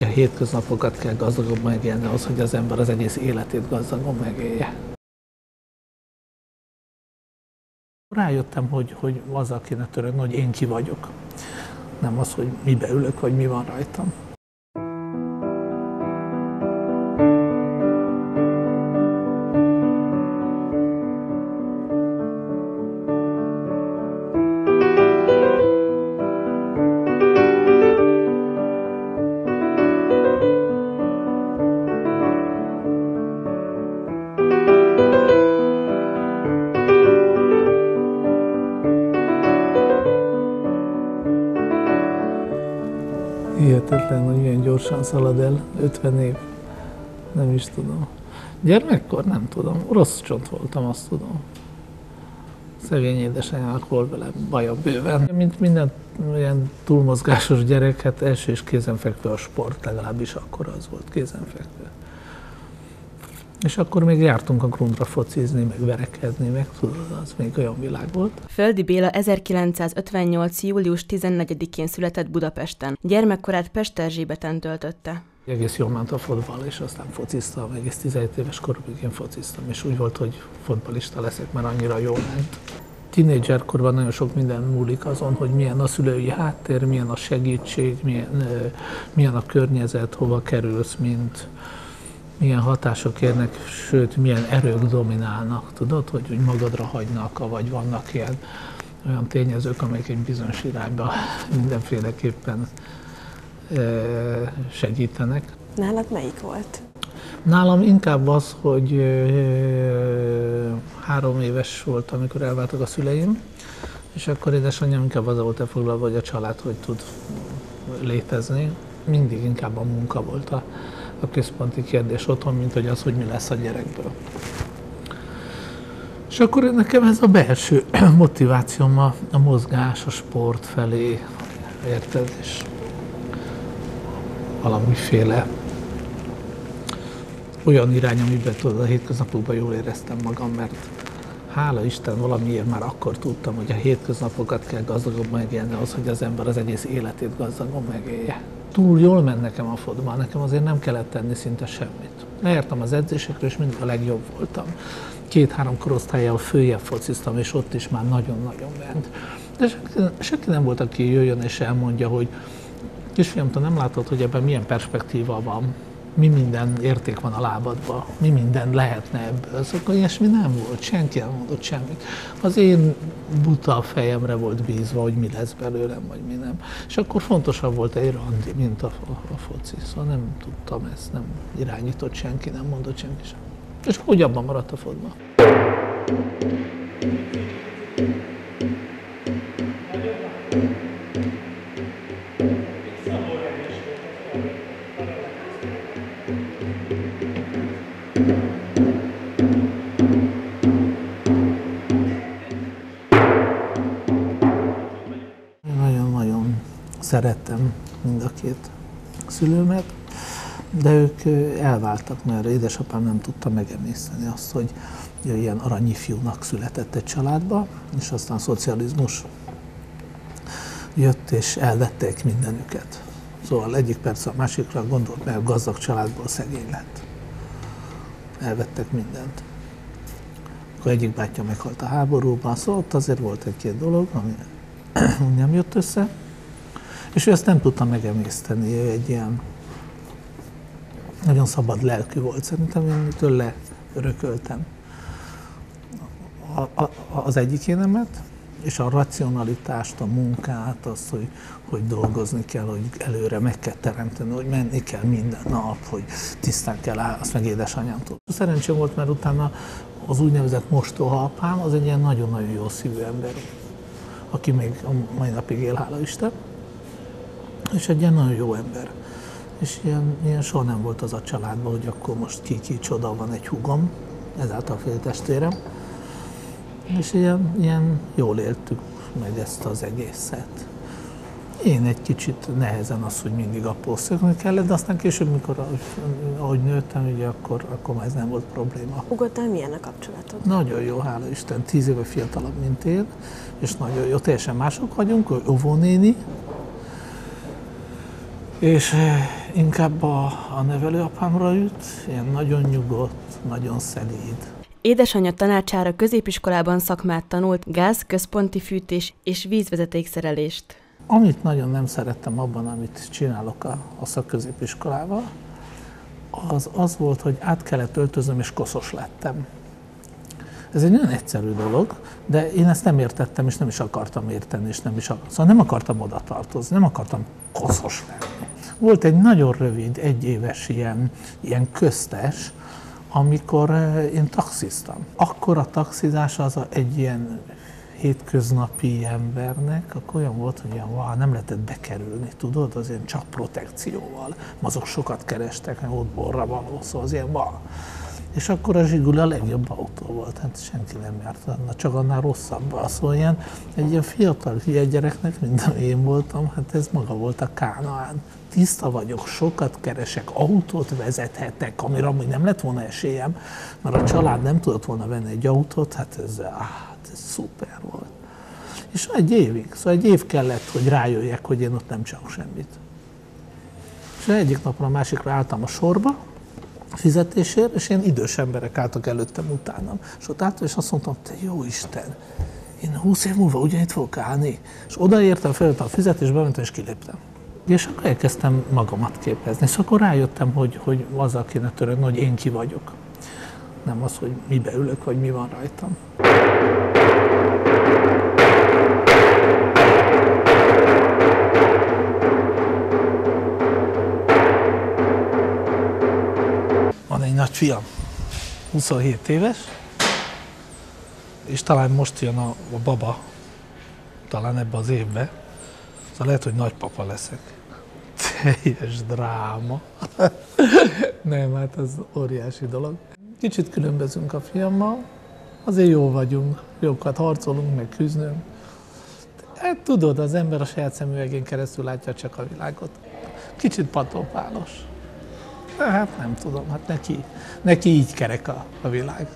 A hétköznapokat kell gazdagabban megélni ahhoz, hogy az ember az egész életét gazdagon megélje. Rájöttem, hogy azzal kéne törődni, hogy én ki vagyok. Nem az, hogy mibe ülök, vagy mi van rajtam. Hihetetlen, hogy milyen gyorsan szalad el 50 év. Nem is tudom. Gyermekkor nem tudom. Rossz csont voltam, azt tudom. Szegény édesanyának volt vele baja bőven. Mint minden ilyen túlmozgásos gyerek, hát első és kézenfekvő a sport, legalábbis akkor az volt, kézenfekvő. És akkor még jártunk a Grundra focizni, meg verekedni, meg tudod, az még olyan világ volt. Földi Béla 1958. július 14-én született Budapesten. Gyermekkorát Pesterzsébeten töltötte. Egész jól ment a fotball, és aztán fociztam, egész 17 éves koromig én fociztam, és úgy volt, hogy fotballista leszek, mert annyira jól ment. Tínédzserkorban nagyon sok minden múlik azon, hogy milyen a szülői háttér, milyen a segítség, milyen a környezet, hova kerülsz, milyen hatások érnek, sőt, milyen erők dominálnak, tudod, hogy magadra hagynak, vagy vannak ilyen olyan tényezők, amelyek egy bizonyos irányba mindenféleképpen segítenek. Nálad melyik volt? Nálam inkább az, hogy 3 éves volt, amikor elváltak a szüleim, és akkor édesanyám inkább az volt elfoglalva, hogy a család hogy tud létezni. Mindig inkább a munka volt a központi kérdés otthon, mint hogy az, hogy mi lesz a gyerekből. És akkor nekem ez a belső motivációm a mozgás, a sport felé, érted? És valamiféle olyan irány, amiben tudod, a hétköznapokban jól éreztem magam, mert hála Isten valamiért már akkor tudtam, hogy a hétköznapokat kell gazdagabban megélni ahhoz, hogy az ember az egész életét gazdagon megélje. Túl jól ment nekem a fotball, nekem azért nem kellett tenni szinte semmit. Leértem az edzésekre, és mindig a legjobb voltam. 2-3 korosztályjal följebb fociztam, és ott is már nagyon-nagyon ment. De senki nem volt, aki jöjjön és elmondja, hogy kisfiam, te nem látod, hogy ebben milyen perspektíva van, mi minden érték van a lábadban, mi minden lehetne ebből. Szóval ilyesmi nem volt, senki nem mondott semmit. Az én buta fejemre volt bízva, hogy mi lesz belőlem, vagy mi nem. És akkor fontosabb volt egy randi, mint a foci. Szóval nem tudtam ezt, nem irányított senki, nem mondott senki sem. És úgy abban maradt a fotball. Nagyon-nagyon szerettem mind a két szülőmet, de ők elváltak, mert édesapám nem tudta megemészteni azt, hogy ilyen aranyifjúnak született egy családba, és aztán a szocializmus jött, és elvették mindenüket. Szóval egyik perc a másikra gondolt, mert gazdag családból szegény lett. Elvettek mindent. Akkor egyik bátyja meghalt a háborúban, szóval ott azért volt egy-két dolog, ami nem jött össze, és ő ezt nem tudta megemészteni, ő egy ilyen nagyon szabad lelkű volt, szerintem én tőle örököltem az egyik énemet, és a racionalitást, a munkát, azt, hogy dolgozni kell, hogy előre meg kell teremteni, hogy menni kell minden nap, hogy tisztán kell állni, azt meg édesanyámtól. Szerencsém volt, mert utána az úgynevezett mostoha apám, az egy ilyen nagyon-nagyon jó szívű ember, aki még a mai napig él, hála Isten, és egy ilyen nagyon jó ember. És ilyen soha nem volt az a családban, hogy akkor most ki csoda, van egy húgom, ezáltal féltestvérem. És ilyen jól éltük meg ezt az egészet. Én egy kicsit nehezen az, hogy mindig apószolni kellett, de aztán később, mikor ahogy nőttem, ugye, akkor már ez nem volt probléma. Hugoddal milyen a kapcsolatod? Nagyon jó, hála Isten, 10 éve fiatalabb, mint én, és nagyon jó, teljesen mások vagyunk, óvónéni, és inkább a nevelőapámra üt, ilyen nagyon nyugodt, nagyon szelíd. Édesanyja tanácsára középiskolában szakmát tanult, gáz, központi fűtés és vízvezetékszerelést. Amit nagyon nem szerettem abban, amit csinálok a szakközépiskolával, az volt, hogy át kellett öltözöm és koszos lettem. Ez egy nagyon egyszerű dolog, de én ezt nem értettem, és nem is akartam érteni, és szóval nem akartam oda tartozni, nem akartam koszos lenni. Volt egy nagyon rövid, egyéves ilyen köztes, amikor én taxiztam. Akkor a taxizás az egy ilyen hétköznapi embernek, akkor olyan volt, hogy nem lehetett bekerülni, tudod, az ilyen csak protekcióval. Azok sokat kerestek, mert ott borra való, szóval az ilyen És akkor a Zsiguli a legjobb autó volt, hát senki nem járt, csak annál rosszabb. Szóval egy ilyen fiatal hülye gyereknek, mint én voltam, hát ez maga volt a Kánaán. Tiszta vagyok, sokat keresek, autót vezethetek, amire amúgy nem lett volna esélyem, mert a család nem tudott volna venni egy autót, hát ez szuper volt. És egy év kellett, hogy rájöjjek, hogy én ott nem csinálok semmit. És egyik napra a másikra álltam a sorba, fizetésért, és ilyen idős emberek álltak előttem, utánam. És ott álltam, és azt mondtam, te jó Isten, én 20 év múlva ugyanitt fogok állni. És odaértem, felvettem a fizetést, bementem, és kiléptem. És akkor elkezdtem magamat képezni. És akkor rájöttem, hogy azzal kéne törődni, hogy én ki vagyok. Nem az, hogy mibe ülök, vagy mi van rajtam. Van egy nagyfiam, 27 éves, és talán most jön a baba, talán ebbe az évbe, szóval lehet, hogy nagypapa leszek. Teljes dráma. Nem, hát ez óriási dolog. Kicsit különbözünk a fiammal, azért jó vagyunk, jókat harcolunk, meg küzdünk. Hát tudod, az ember a saját szemüvegén keresztül látja csak a világot. Kicsit patopálos. Hát nem tudom, hát neki így kerek a világ.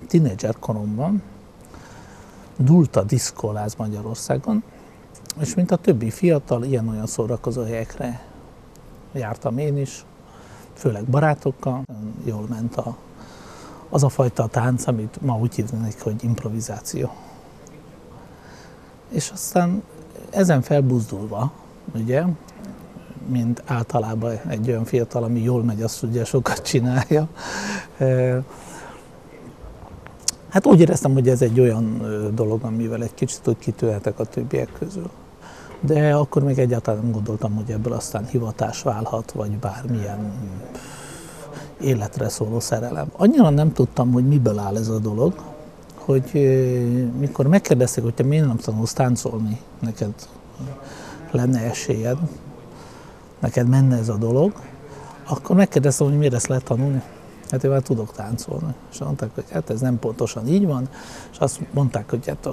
Tínédzser koromban dúlt a diszkóláz Magyarországon, és mint a többi fiatal, ilyen-olyan szórakozó helyekre jártam én is, főleg barátokkal. Jól ment az a fajta tánc, amit ma úgy hívnak, hogy improvizáció. És aztán ezen felbuzdulva, ugye, mint általában egy olyan fiatal, ami jól megy, azt ugye sokat csinálja. Hát úgy éreztem, hogy ez egy olyan dolog, amivel egy kicsit úgy kitűnhetek a többiek közül. De akkor még egyáltalán nem gondoltam, hogy ebből aztán hivatás válhat, vagy bármilyen életre szóló szerelem. Annyira nem tudtam, hogy miből áll ez a dolog, hogy mikor megkérdezték, hogy te miért nem tanulsz táncolni, neked lenne esélyed, neked menne ez a dolog, akkor megkérdeztem, hogy miért ezt lehet tanulni. Hát én már tudok táncolni. És mondták, hogy hát ez nem pontosan így van, és azt mondták, hogy hát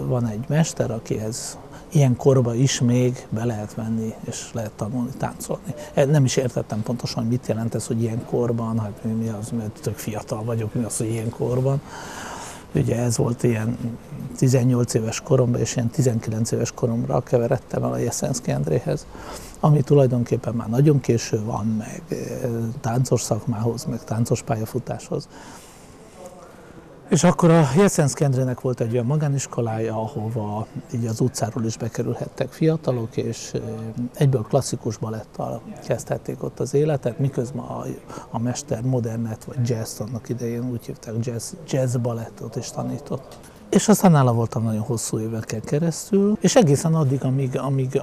van egy mester, akihez ilyen korban is még be lehet venni, és lehet tanulni táncolni. Nem is értettem pontosan, hogy mit jelent ez, hogy ilyen korban, hát mi az, mert tök fiatal vagyok, mi az, hogy ilyen korban. Ugye ez volt ilyen 18 éves koromban, és ilyen 19 éves koromra keveredtem el a Jeszenszky Endréhez, ami tulajdonképpen már nagyon késő van, meg táncos szakmához, meg táncos pályafutáshoz. És akkor a Jeszenszky Endrének volt egy olyan magániskolája, ahova így az utcáról is bekerülhettek fiatalok, és egyből klasszikus balettal kezdhették ott az életet, miközben a mester modernet vagy jazz, annak idején úgy hívták, jazz balettot is tanított. És aztán nála voltam nagyon hosszú évekkel keresztül, és egészen addig, amíg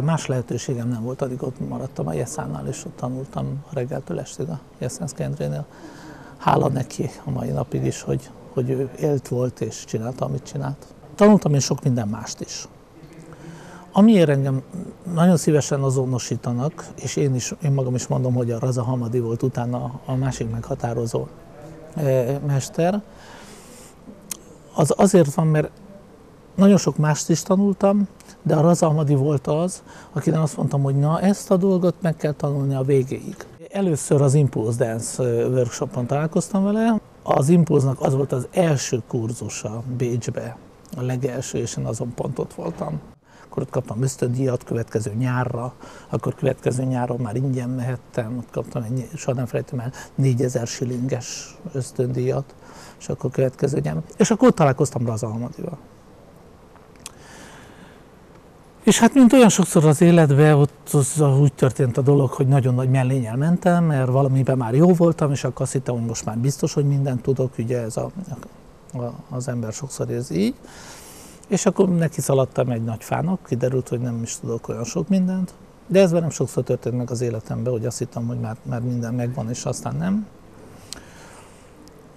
más lehetőségem nem volt, addig ott maradtam a Jeszánál, és ott tanultam reggeltől estig a Jeszenszky Endrénél. Hála neki a mai napig is, hogy ő élt volt és csinálta, amit csinált. Tanultam én sok minden mást is. Amiért engem nagyon szívesen azonosítanak, és én magam is mondom, hogy a Raza Hamadi volt utána a másik meghatározó mester, az azért van, mert nagyon sok mást is tanultam, de a Raza Hamadi volt az, akinek azt mondtam, hogy na, ezt a dolgot meg kell tanulni a végéig. Először az Impulse Dance workshopon találkoztam vele. Az Impulse-nak az volt az első kurzusa Bécsbe, a legelső, és én azon pont ott voltam. Akkor ott kaptam ösztöndíjat következő nyárra, akkor következő nyáron már ingyen mehettem, ott kaptam soha nem felejtem el, 4000 shillinges ösztöndíjat, és akkor következő nyáron. És akkor ott találkoztam Raza Almadival. És hát mint olyan sokszor az életben, ott úgy történt a dolog, hogy nagyon nagy mellénnyel mentem, mert valamiben már jó voltam, és akkor azt hittem, hogy most már biztos, hogy mindent tudok, ugye ez az ember sokszor érzi így. És akkor neki szaladtam egy nagy fának, kiderült, hogy nem is tudok olyan sok mindent. De ez velem sokszor történt meg az életemben, hogy azt hittem, hogy már minden megvan, és aztán nem.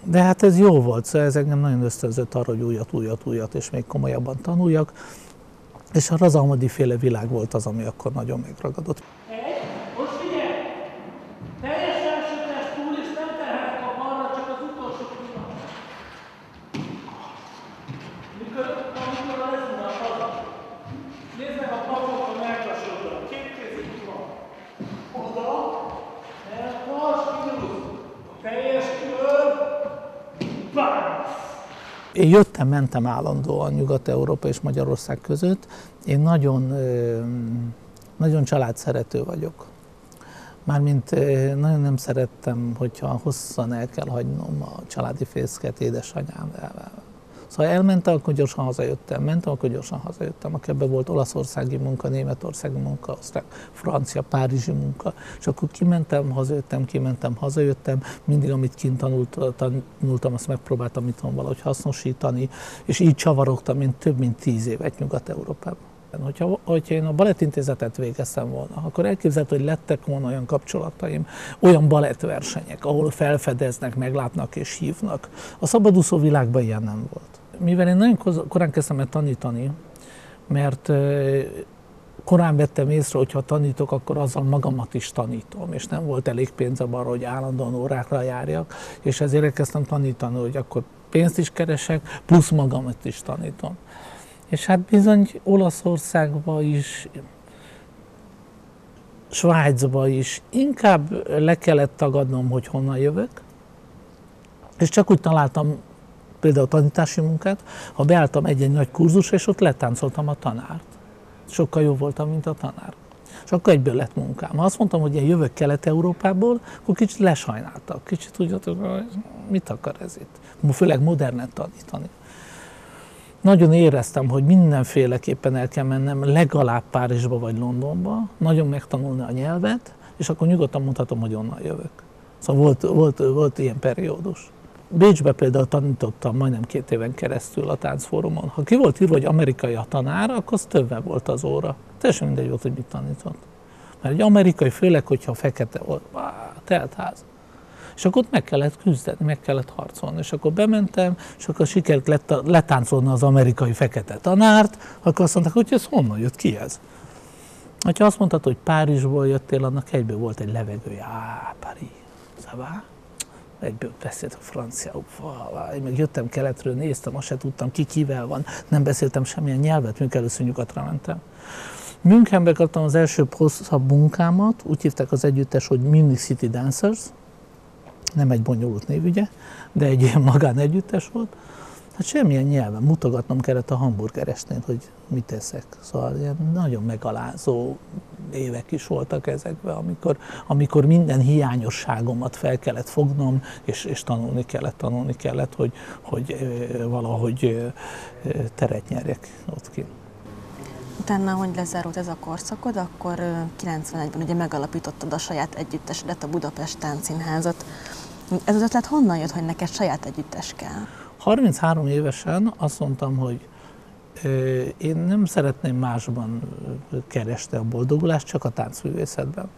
De hát ez jó volt, szóval ez engem nagyon ösztönzött arra, hogy újat, és még komolyabban tanuljak. És a Raza Almadi féle világ volt az, ami akkor nagyon megragadott. Most figyelj! Teljesen sötét túl, és nem terhet kap arra, csak az utolsó pillanat. Amikor leszúrnak haza, nézd meg a papokon megkasodra, két kézig van. Oda, elkas, kinyúlsz, teljes kör, bánsz! Én jöttem-mentem állandóan Nyugat-Európa és Magyarország között. Én nagyon családszerető vagyok. Mármint nagyon nem szerettem, hogyha hosszan el kell hagynom a családi fészket édesanyámmal. Szóval elmentem, akkor gyorsan hazajöttem, akkor ebben volt olaszországi munka, németországi munka, osztrák, francia, párizsi munka, és akkor kimentem, hazajöttem, mindig amit kint tanultam, azt megpróbáltam itthon valahogy hasznosítani, és így csavarogtam én több mint 10 évet Nyugat-Európában. Hogyha én a balettintézetet végeztem volna, akkor elképzelhető, hogy lettek volna olyan kapcsolataim, olyan balettversenyek, ahol felfedeznek, meglátnak és hívnak. A szabadúszó világban ilyen nem volt. Mivel én nagyon korán kezdtem el tanítani, mert korán vettem észre, hogy ha tanítok, akkor azzal magamat is tanítom, és nem volt elég pénzem arra, hogy állandóan órákra járjak, és ezért elkezdtem tanítani, hogy akkor pénzt is keresek, plusz magamat is tanítom. És hát bizony Olaszországba is, Svájcba is inkább le kellett tagadnom, hogy honnan jövök, és csak úgy találtam például tanítási munkát, ha beálltam egy nagy kurzusra, és ott letáncoltam a tanárt. Sokkal jobb voltam, mint a tanár. És akkor egyből lett munkám. Ha azt mondtam, hogy én jövök Kelet-Európából, akkor kicsit lesajnáltak. Kicsit úgy, hogy mit akar ez itt? Főleg modernet tanítani. Nagyon éreztem, hogy mindenféleképpen el kell mennem legalább Párizsba vagy Londonba, nagyon megtanulni a nyelvet, és akkor nyugodtan mondhatom, hogy onnan jövök. Szóval volt ilyen periódus. Bécsbe például tanítottam majdnem 2 éven keresztül a táncfórumon. Ha ki volt írva, hogy amerikai a tanár, akkor az többen volt az óra. Teljesen mindegy volt, hogy mit tanított. Mert egy amerikai, főleg, hogyha fekete volt, teltház. És akkor ott meg kellett küzdeni, meg kellett harcolni. És akkor bementem, és akkor sikerült letáncolni az amerikai fekete tanárt, akkor azt mondták, hogy ez honnan jött, ki ez? Ha azt mondtad, hogy Párizsból jöttél, annak egyből volt egy levegője. Párizs, szabá. Egyből beszéltek franciául. Én meg jöttem keletről, néztem, azt se tudtam, ki kivel van. Nem beszéltem semmilyen nyelvet, mikor először nyugatra mentem. Münchenbe kaptam az első hosszabb munkámat, úgy hívták az együttes, hogy Munich City Dancers. Nem egy bonyolult névügye, de egy ilyen magánegyüttes volt. Hát semmilyen nyelven mutogatnom kellett a hamburgeresnél, hogy mit eszek. Szóval ilyen nagyon megalázó évek is voltak ezekben, amikor minden hiányosságomat fel kellett fognom, és tanulni kellett, hogy valahogy teret nyerjek ott ki. Utána, hogy lezárult ez a korszakod, akkor 91-ben ugye megalapítottad a saját együttesedet, a Budapest Táncszínházat. Ez az ötlet honnan jött, hogy neked saját együttes kell? 33 évesen azt mondtam, hogy én nem szeretném másban keresni a boldogulást, csak a táncművészetben.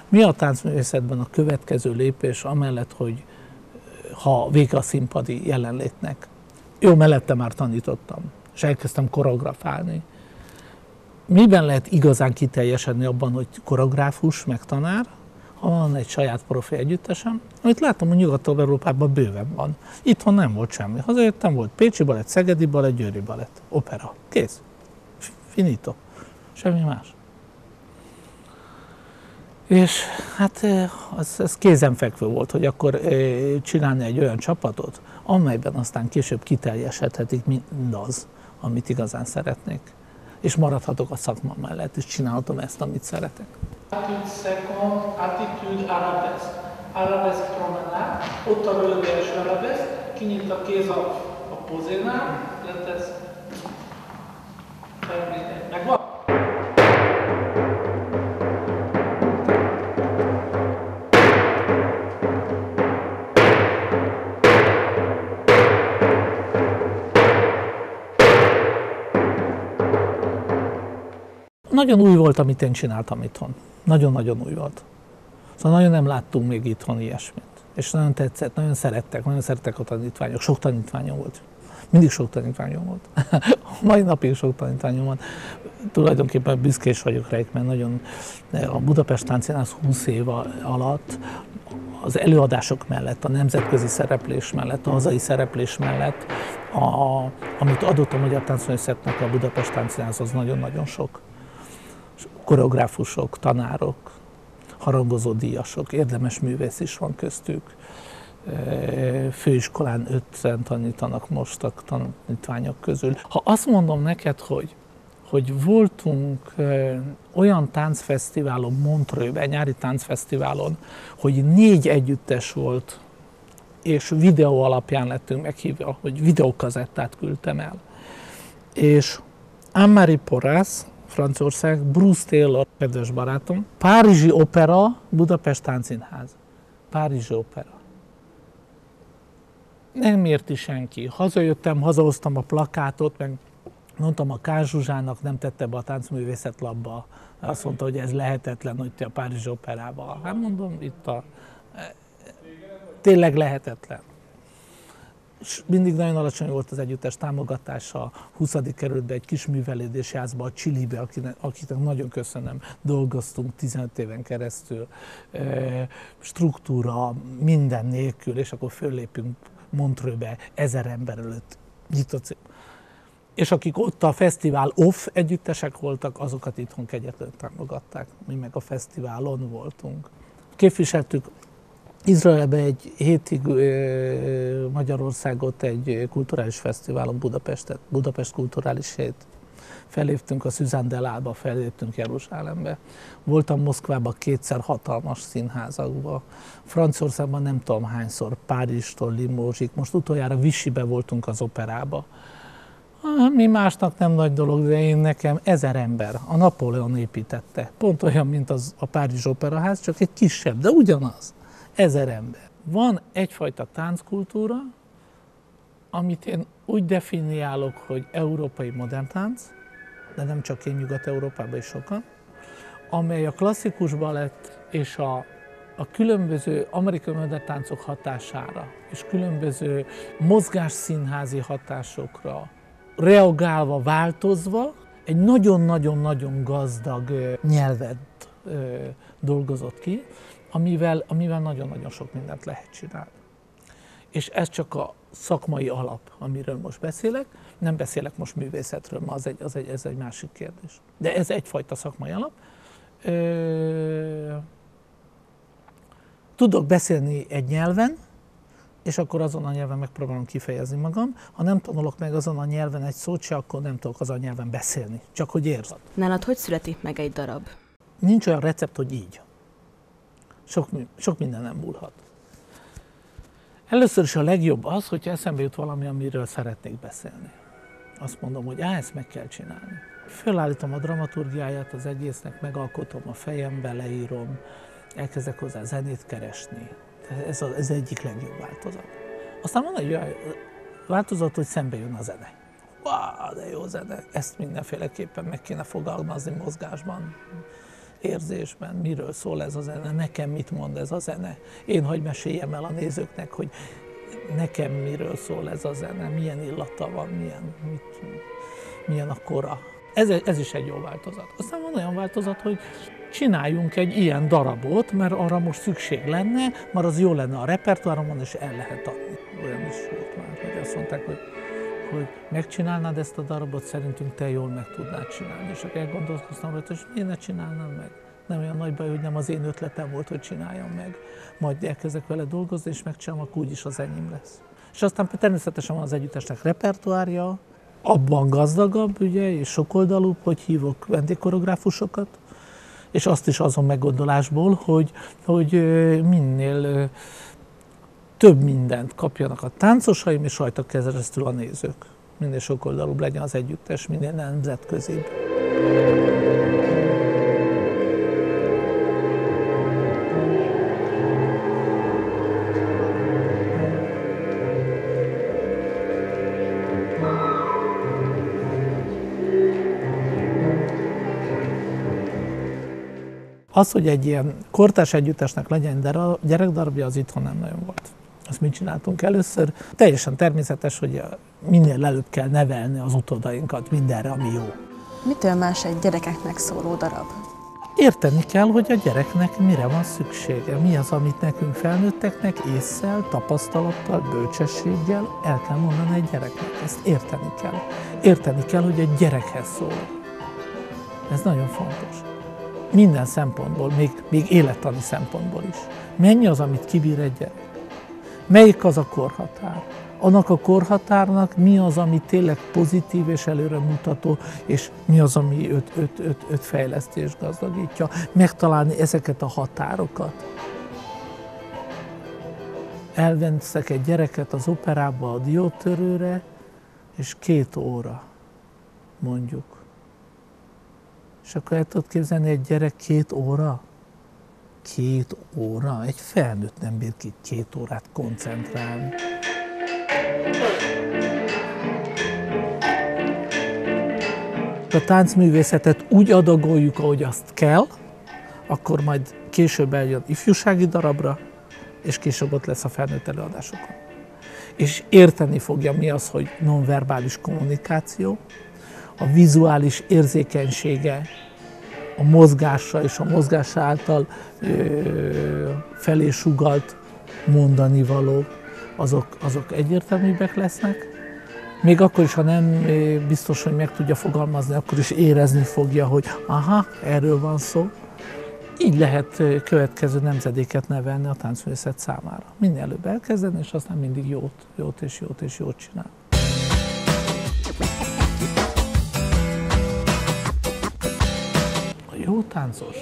Mi a táncművészetben a következő lépés, amellett, hogy ha vége a színpadi jelenlétnek? Jó, mellette már tanítottam, és elkezdtem koreografálni. Miben lehet igazán kiteljesedni abban, hogy koreográfus, meg tanár, ha van egy saját profi együttesem, amit látom, hogy Nyugat-Európában bőven van. Itthon nem volt semmi. Hazajöttem, volt pécsi balett, szegedi balett, győri balett, opera. Kész. Finito. Semmi más. És hát ez kézenfekvő volt, hogy akkor csinálni egy olyan csapatot, amelyben aztán később kiteljesedhetik mindaz, amit igazán szeretnék. És maradhatok a szakma mellett, és csinálhatom ezt, amit szeretek. Attitude second, attitude arabesque. Arabesque promenade, ott a rövidés arabesque, kinyit a kéz a pozénál, letesz, megvan. Nagyon új volt, amit én csináltam itthon. Nagyon-nagyon új volt. Szóval nagyon nem láttunk még itthon ilyesmit. És nagyon tetszett, nagyon szerettek a tanítványok. Sok tanítványom volt. Mindig sok tanítványom volt. Mai napig sok tanítványom van. Tulajdonképpen büszkés vagyok rájuk, mert nagyon a Budapest Táncszínház 20 év alatt az előadások mellett, a nemzetközi szereplés mellett, a hazai szereplés mellett, amit adott a Magyar Táncművészetnek a Budapest Táncszínház, az nagyon-nagyon sok. Koreográfusok, tanárok, harangozó díjasok, érdemes művész is van köztük. Főiskolán 5-en tanítanak most a tanítványok közül. Ha azt mondom neked, hogy voltunk olyan táncfesztiválon, Montreuxben, nyári táncfesztiválon, hogy 4 együttes volt, és videó alapján lettünk meghívva, hogy videókazettát küldtem el. És Anne-Marie Porras, Franciaország, Bruce Taylor, kedves barátom, Párizsi Opera, Budapest Táncszínház. Párizsi Opera. Nem érti senki. Hazajöttem, hazahoztam a plakátot, meg mondtam a K. Zsuzsának, nem tette be a táncművészetlapba. Azt mondta, hogy ez lehetetlen, hogy te a Párizsi Operával. Hát mondom, tényleg lehetetlen. Mindig nagyon alacsony volt az együttes támogatása, 20. kerületben egy kis művelődési házba, a Csilibe, akiknek nagyon köszönöm, dolgoztunk 15 éven keresztül, struktúra, minden nélkül, és akkor föllépünk Montreuxbe 1000 ember előtt nyitott. És akik ott a fesztivál off együttesek voltak, azokat itthon kegyetlenül támogatták. Mi meg a fesztiválon voltunk. Képviseltük Izraelben egy hétig Magyarországot egy kulturális fesztiválon, Budapest Kulturális Hét. Felléptünk a Suzanne Delába, felléptünk Jeruzsálembe. Voltam Moszkvában 2-szer hatalmas színházakban. Franciaországban nem tudom hányszor, Párizstól Limousig. Most utoljára Vichybe voltunk az operába. Mi másnak nem nagy dolog, de nekem 1000 ember. A Napóleon építette. Pont olyan, mint a Párizs Operaház, csak egy kisebb, de ugyanaz. 1000 ember. Van egyfajta tánckultúra, amit én úgy definiálok, hogy európai modern tánc, de nem csak én, Nyugat-Európában is sokan, amely a klasszikus balett és a különböző amerikai modern táncok hatására, és különböző mozgásszínházi hatásokra reagálva, változva, egy nagyon-nagyon-nagyon gazdag nyelvet dolgozott ki, amivel nagyon-nagyon sok mindent lehet csinálni. És ez csak a szakmai alap, amiről most beszélek. Nem beszélek most művészetről, ma ez egy másik kérdés. De ez egyfajta szakmai alap. Tudok beszélni egy nyelven, és akkor azon a nyelven megpróbálom kifejezni magam. Ha nem tanulok meg azon a nyelven egy szót se, akkor nem tudok azon a nyelven beszélni. Csak hogy érzed. Nálad hogy születik meg egy darab? Nincs olyan recept, hogy így. Sok minden nem múlhat. Először is a legjobb az, hogyha eszembe jut valami, amiről szeretnék beszélni. Azt mondom, hogy ezt meg kell csinálni. Fölállítom a dramaturgiáját az egésznek, megalkotom a fejembe, leírom, elkezdek hozzá zenét keresni. Ez egyik legjobb változat. Aztán van egy olyan változat, hogy szembe jön a zene. Wow, de jó zene! Ezt mindenféleképpen meg kéne fogalmazni mozgásban, érzésben, miről szól ez a zene, nekem mit mond ez a zene. Én hogy meséljem el a nézőknek, hogy nekem miről szól ez a zene, milyen illata van, milyen a kora. Ez is egy jó változat. Aztán van olyan változat, hogy csináljunk egy ilyen darabot, mert arra most szükség lenne, mert az jó lenne a repertoáromon, és el lehet adni. Olyan is volt már, hogy azt mondták, hogy megcsinálnád ezt a darabot, szerintünk te jól meg tudnád csinálni. És akkor elgondolkoztam rajta, hogy miért ne csinálnám meg? Nem olyan nagy baj, hogy nem az én ötletem volt, hogy csináljam meg. Majd elkezdek vele dolgozni, és megcsinálom, akkor úgyis az enyém lesz. És aztán természetesen van az együttesnek repertoárja, abban gazdagabb, ugye, és sokoldalúbb, hogy hívok vendégkoreográfusokat, és azt is azon meggondolásból, hogy minél több mindent kapjanak a táncosaim, és rajta keresztül a nézők. Minél sokoldalúbb legyen az együttes, minél nemzetközibb. Az, hogy egy ilyen kortárs együttesnek legyen gyerekdarabja, az itthon nem nagyon volt. Azt mit csináltunk először? Teljesen természetes, hogy minél előbb kell nevelni az utódainkat mindenre, ami jó. Mitől más egy gyerekeknek szóló darab? Érteni kell, hogy a gyereknek mire van szüksége, mi az, amit nekünk felnőtteknek ésszel, tapasztalattal, bölcsességgel el kell mondani egy gyereknek. Ezt érteni kell. Érteni kell, hogy egy gyerekhez szól. Ez nagyon fontos. Minden szempontból, még élettani szempontból is. Mennyi az, amit kibír egy gyerek? Melyik az a korhatár? Annak a korhatárnak mi az, ami tényleg pozitív és előremutató, és mi az, ami őt fejlesztés gazdagítja. Megtalálni ezeket a határokat. Elveszek egy gyereket az operába, a diótörőre, és 2 óra, mondjuk. És akkor el tudod képzelni egy gyerek 2 óra? 2 óra? Egy felnőtt nem bír ki 2 órát koncentrálni. A táncművészetet úgy adagoljuk, ahogy azt kell, akkor majd később eljön ifjúsági darabra, és később ott lesz a felnőtt előadásokon. És érteni fogja, mi az, hogy nonverbális kommunikáció, a vizuális érzékenysége, a mozgásra és a mozgás által felé sugalt mondani valók, azok egyértelműbbek lesznek. Még akkor is, ha nem biztos, hogy meg tudja fogalmazni, akkor is érezni fogja, hogy aha, erről van szó. Így lehet következő nemzedéket nevelni a táncművészet számára. Minél előbb elkezdeni, és aztán mindig jót csinál. A jó táncos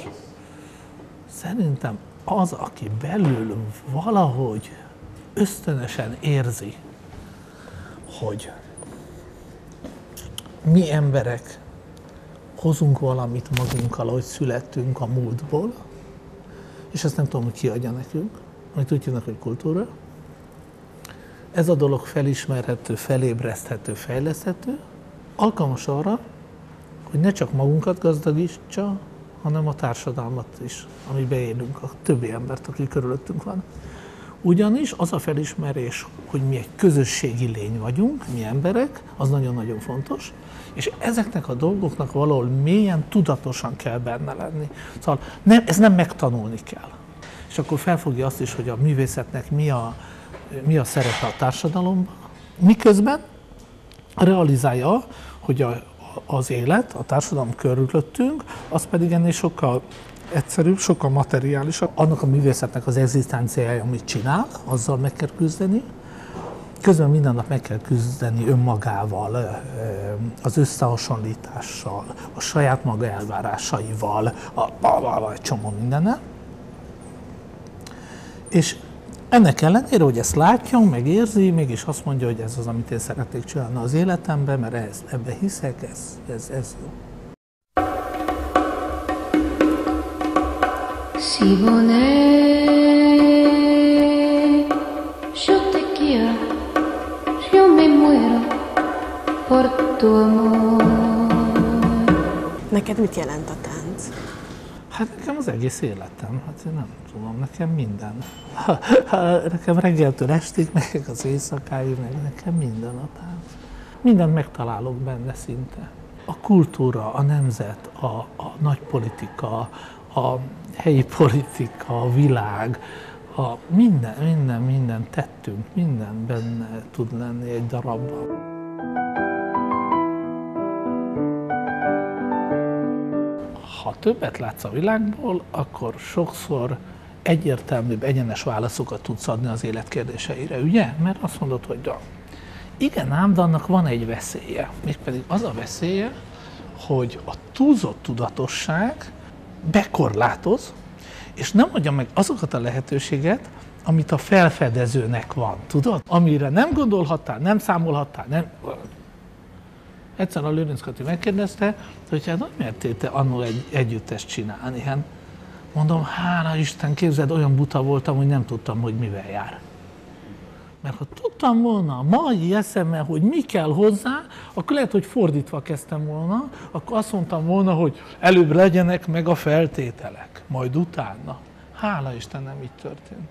szerintem az, aki belül valahogy ösztönösen érzi, hogy mi emberek hozunk valamit magunkkal, ahogy születtünk a múltból, és azt nem tudom, hogy ki adja nekünk, amit úgy hívnak, hogy kultúra. Ez a dolog felismerhető, felébreszthető, fejleszthető, alkalmas arra, hogy ne csak magunkat gazdagítsa, hanem a társadalmat is, amiben élünk, a többi embert, aki körülöttünk van. Ugyanis az a felismerés, hogy mi egy közösségi lény vagyunk, mi emberek, az nagyon-nagyon fontos, és ezeknek a dolgoknak valahol mélyen, tudatosan kell benne lenni. Szóval ez nem megtanulni kell. És akkor felfogja azt is, hogy a művészetnek mi a szerepe a társadalomban, miközben realizálja, hogy az élet, a társadalom körülöttünk, az pedig ennél sokkal egyszerűbb, sokkal materiálisabb. Annak a művészetnek az egzisztenciája, amit csinál, azzal meg kell küzdeni. Közben minden nap meg kell küzdeni önmagával, az összehasonlítással, a saját maga elvárásaival, egy csomó mindennel. És ennek ellenére, hogy ezt látja, megérzi, mégis azt mondja, hogy ez az, amit én szeretnék csinálni az életemben, mert ebben hiszek, ez jó. Simone, yo te quiero, yo me muero por tu amor. Neked mit jelent a tánc? Hát nekem az egész életem, hát én nem tudom, nekem minden. Nekem reggeltől estig, meg az éjszakáig, meg nekem minden a tánc. Mindent megtalálok benne szinte. A kultúra, a nemzet, a nagy politika, a helyi politika, a világ, minden tettünk, minden benne tud lenni egy darabban. Ha többet látsz a világból, akkor sokszor egyértelműbb, egyenes válaszokat tudsz adni az élet kérdéseire, ugye? Mert azt mondod, hogy Igen ám, de annak van egy veszélye. Mégpedig az a veszélye, hogy a túlzott tudatosság bekorlátoz, és nem adja meg azokat a lehetőséget, amit a felfedezőnek van, tudod? Amire nem gondolhattál, nem számolhattál, nem... Egyszer a Lőrinc Kati megkérdezte, hogy hát hogy mertél te annól egy együttest csinálni? Hát mondom, hála Isten, képzeld, olyan buta voltam, hogy nem tudtam, hogy mivel jár. Mert ha tudtam volna a mai eszemmel, hogy mi kell hozzá, akkor lehet, hogy fordítva kezdtem volna, akkor azt mondtam volna, hogy előbb legyenek meg a feltételek, majd utána. Hála Isten, nem így történt.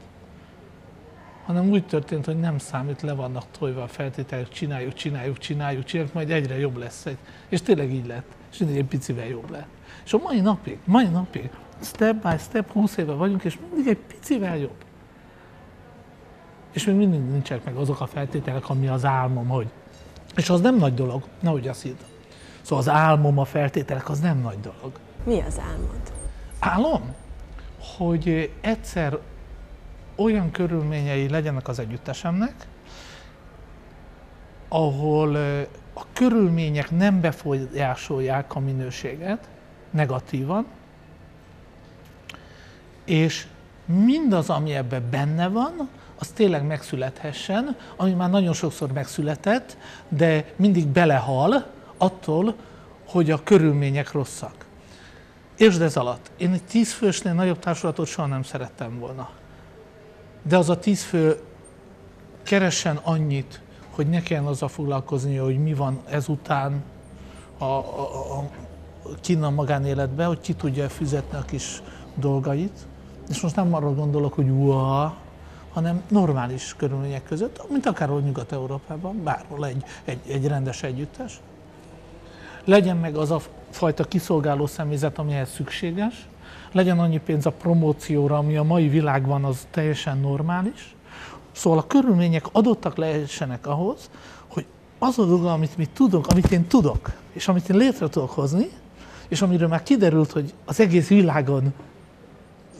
Hanem úgy történt, hogy nem számít, le vannak tojva a feltételek, csináljuk, majd egyre jobb lesz. És tényleg így lett, és mindig egy picivel jobb lett. És a mai napig, step by step, 20 éve vagyunk, és mindig egy picivel jobb. És még mindig nincsenek meg azok a feltételek, ami az álmom, hogy... És az nem nagy dolog, nehogy azt hidd. Szóval az álmom, a feltételek, az nem nagy dolog. Mi az álmod? Álom? Hogy egyszer olyan körülményei legyenek az együttesemnek, ahol a körülmények nem befolyásolják a minőséget negatívan, és mindaz, ami ebben benne van, az tényleg megszülethessen, ami már nagyon sokszor megszületett, de mindig belehal attól, hogy a körülmények rosszak. Értsd ez alatt, én egy 10 fősnél nagyobb társulatot soha nem szerettem volna. De az a 10 fő keressen annyit, hogy ne kelljen azzal foglalkozni, hogy mi van ezután kinn a magánéletben, hogy ki tudja fizetni a kis dolgait. És most nem arra gondolok, hogy hanem normális körülmények között, mint akárhol Nyugat-Európában, bárhol egy rendes együttes. Legyen meg az a fajta kiszolgáló személyzet, amihez szükséges, legyen annyi pénz a promócióra, ami a mai világban az teljesen normális. Szóval a körülmények adottak lehessenek ahhoz, hogy az a dolga, amit mi tudunk, amit én tudok, és amit én létre tudok hozni, és amiről már kiderült, hogy az egész világon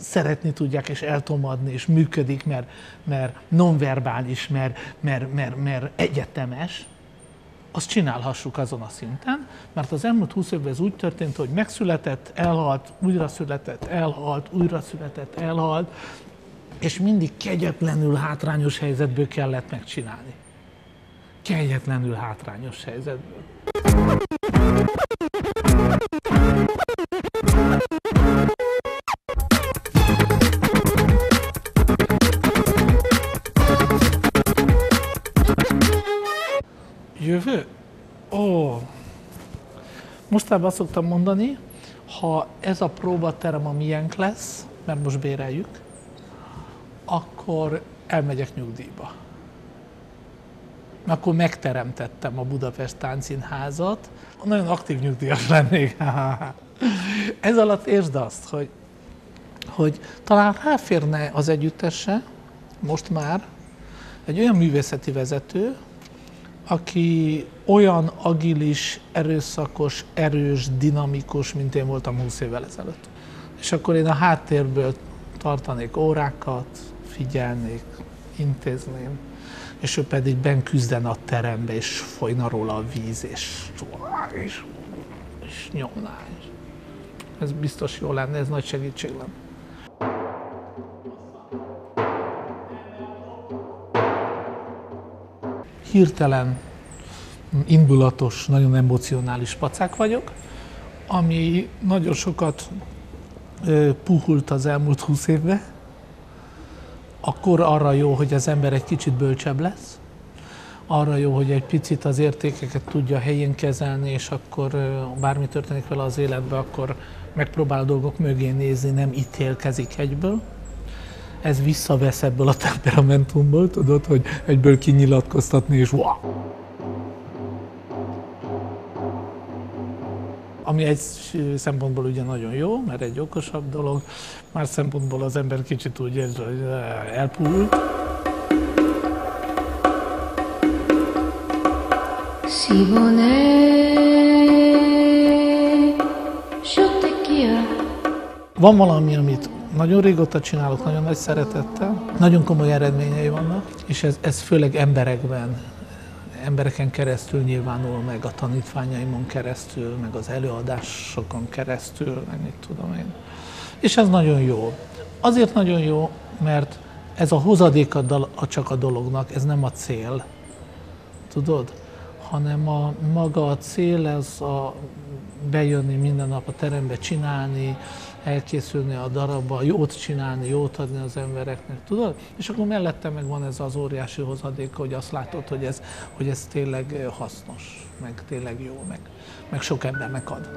szeretni tudják, és el tudom adni, és működik, mert nonverbális, mert egyetemes, azt csinálhassuk azon a szinten, mert az elmúlt 20 évben ez úgy történt, hogy megszületett, elhalt, újra született, elhalt, újra született, elhalt, és mindig kegyetlenül hátrányos helyzetből kellett megcsinálni. Kegyetlenül hátrányos helyzetből. Jövő? Mostában azt szoktam mondani, ha ez a próbaterem a miénk lesz, mert most béreljük, akkor elmegyek nyugdíjba. Akkor megteremtettem a Budapest Táncszínházat, nagyon aktív nyugdíjas lennék. Ez alatt értsd azt, hogy talán ráférne az együttesre, most már, egy olyan művészeti vezető, aki olyan agilis, erőszakos, erős, dinamikus, mint én voltam 20 évvel ezelőtt. És akkor én a háttérből tartanék órákat, figyelnék, intézném, és ő pedig benn küzdene a terembe, és folyna róla a víz, és nyomná. Ez biztos jó lenne, ez nagy segítség lenne. Hirtelen, indulatos, nagyon emocionális pacák vagyok, ami nagyon sokat puhult az elmúlt 20 évben. Akkor arra jó, hogy az ember egy kicsit bölcsebb lesz, arra jó, hogy egy picit az értékeket tudja helyén kezelni, és akkor bármi történik vele az életben, akkor megpróbál dolgok mögé nézni, nem ítélkezik egyből. Ez visszavesz ebből a temperamentumból, tudod, hogy egyből kinyilatkoztatni, és wow! Ami egy szempontból ugye nagyon jó, mert egy okosabb dolog, más szempontból az ember kicsit úgy érzi, hogy elpuhult. Van valami, amit nagyon régóta csinálok, nagyon nagy szeretettel, nagyon komoly eredményei vannak, és ez főleg emberekben embereken keresztül nyilvánul meg, a tanítványaimon keresztül, meg az előadásokon keresztül, meg mit tudom én. És ez nagyon jó. Azért nagyon jó, mert ez a hozadéka csak a dolognak, ez nem a cél, tudod? Hanem maga a cél, ez bejönni minden nap a terembe, csinálni, elkészülni a darabba, jót csinálni, jót adni az embereknek, tudod? És akkor mellette meg van ez az óriási hozadék, hogy azt látod, hogy ez tényleg hasznos, meg tényleg jó, meg sok embernek ad.